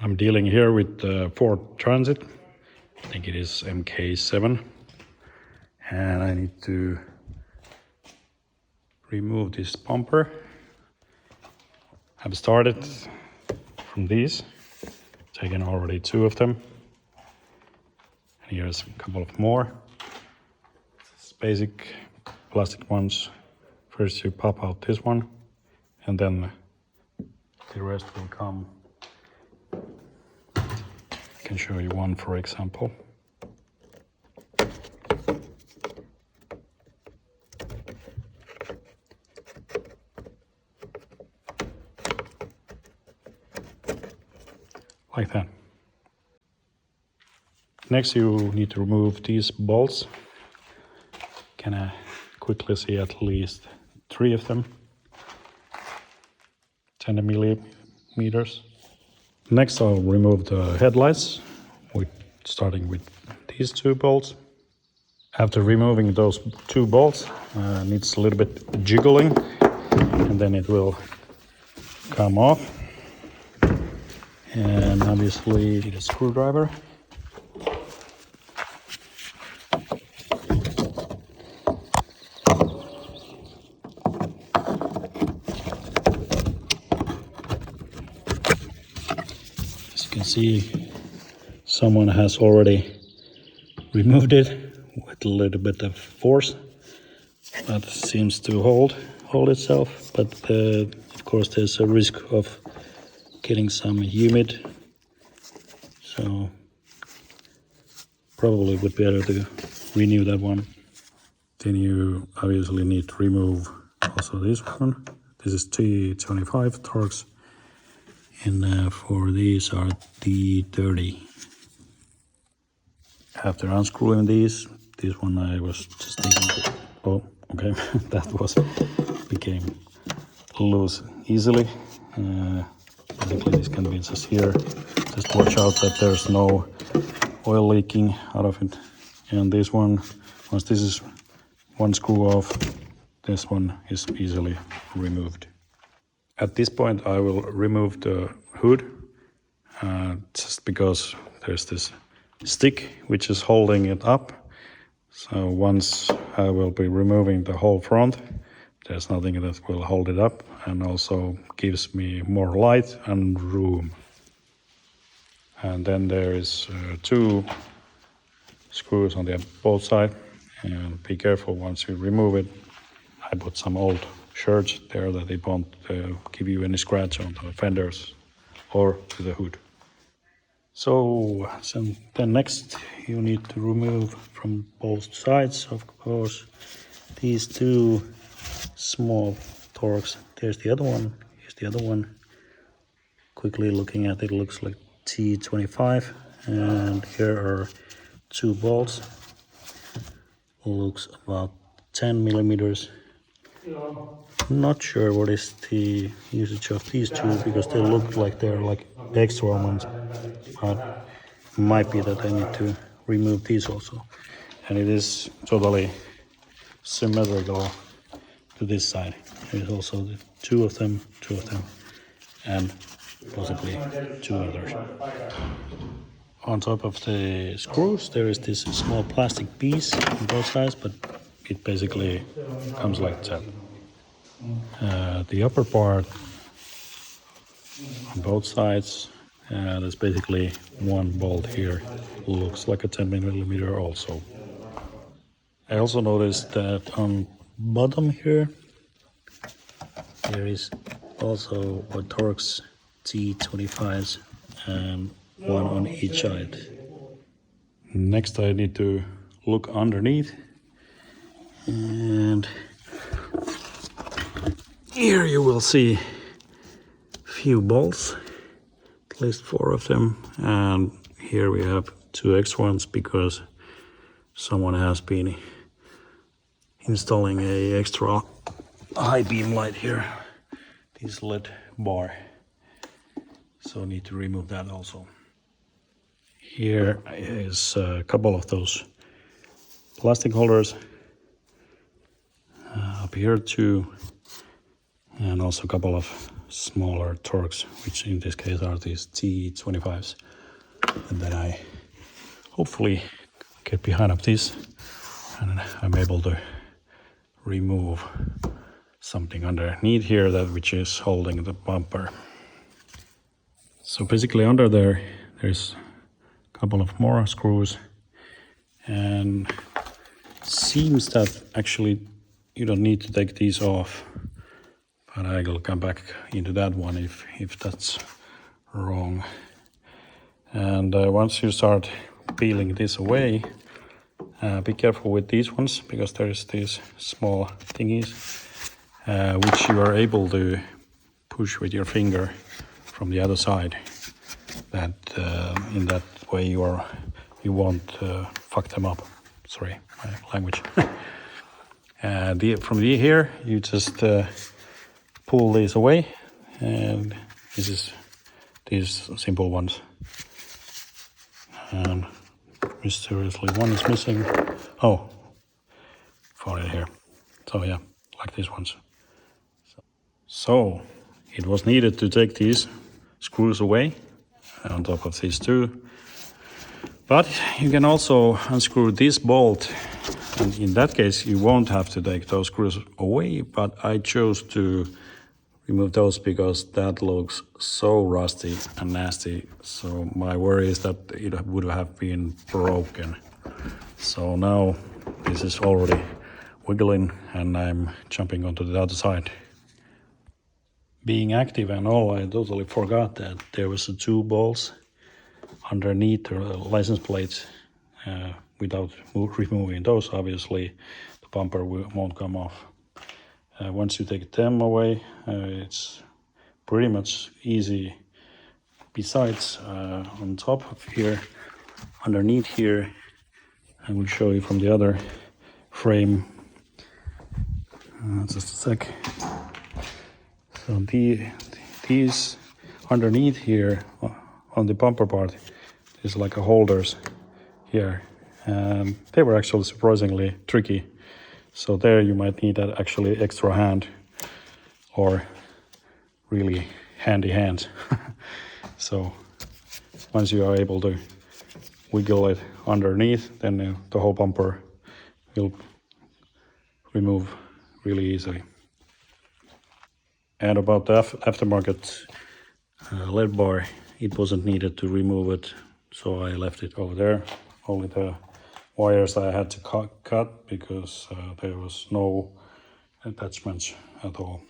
I'm dealing here with the Ford Transit. I think it is Mk8, and I need to remove this bumper. I've started from these, taken already 2 of them. And here's a couple of more. It's basic plastic ones. First you pop out this one, and then the rest will come. I can show you one, for example. Like that. Next you need to remove these bolts. Can I quickly see at least 3 of them. 10 millimeters. Next I'll remove the headlights, starting with these 2 bolts. After removing those 2 bolts, needs a little bit jiggling, and then it will come off. And obviously need a screwdriver. As you can see, someone has already removed it with a little bit of force, but it seems to hold itself. But of course there's a risk of getting some humid, so probably would be better to renew that one. Then you obviously need to remove also this one. This is T25 Torx, and for these are T30. After unscrewing this one I was just taking. Oh, okay, that became loose easily. Basically this can be just here. Just watch out that there's no oil leaking out of it. And this one, once this is one screw off, this one is easily removed. At this point I will remove the hood, just because there's this stick which is holding it up. So once I will be removing the whole front, there's nothing that will hold it up, and also gives me more light and room. And then there is 2 screws on both sides, and be careful once you remove it. I put some old shirts there that it won't give you any scratch on the fenders or to the hood. So then next you need to remove from both sides, of course, these 2 small Torx. There's the other one, here's the other one. Quickly looking at it, looks like T25, and here are 2 bolts. Looks about 10 millimeters. Not sure what is the usage of these 2, because they look like they're like extra ones, but might be that I need to remove these also. And it is totally symmetrical to this side. There's also 2 of them, and possibly 2 others. On top of the screws there is this small plastic piece on both sides, but it basically comes like that. The upper part on both sides, there's basically 1 bolt here. Looks like a 10 millimeter also. I also noticed that on bottom here there is also a Torx T25s, and 1 on each side. Next I need to look underneath, and here you will see a few bolts, at least 4 of them, and here we have 2 extra ones because someone has been installing a extra high beam light here, this LED bar, so need to remove that also. Here is a couple of those plastic holders, up here too, and also a couple of smaller torques, which in this case are these T25s. And then I hopefully get behind of this and I'm able to remove something underneath here which is holding the bumper. So basically under there's a couple of more screws, and seems that actually you don't need to take these off, but I will come back into that one if that's wrong. And once you start peeling this away, be careful with these ones, because there's these small thingies which you are able to push with your finger from the other side. That in that way you won't fuck them up. Sorry, my language. From here you just pull these away, and this is these simple ones. And mysteriously one is missing. Oh, found it here. So yeah, like these ones. So it was needed to take these screws away on top of these two. But you can also unscrew this bolt, and in that case you won't have to take those screws away, but I chose to remove those because that looks so rusty and nasty. So my worry is that it would have been broken. So now this is already wiggling and I'm jumping onto the other side. Being active and all, I totally forgot that there was two balls underneath the license plates. Without removing those, obviously the bumper won't come off. Once you take them away, it's pretty much easy. Besides, on top of here, underneath here, I will show you from the other frame. Just a sec. So these underneath here on the bumper part is like a holders here. They were actually surprisingly tricky. So there you might need that actually extra hand or really handy hands. So once you are able to wiggle it underneath, then the whole bumper will remove really easily. And about the aftermarket LED bar, it wasn't needed to remove it, so I left it over there. Only the wires I had to cut because there was no attachments at all.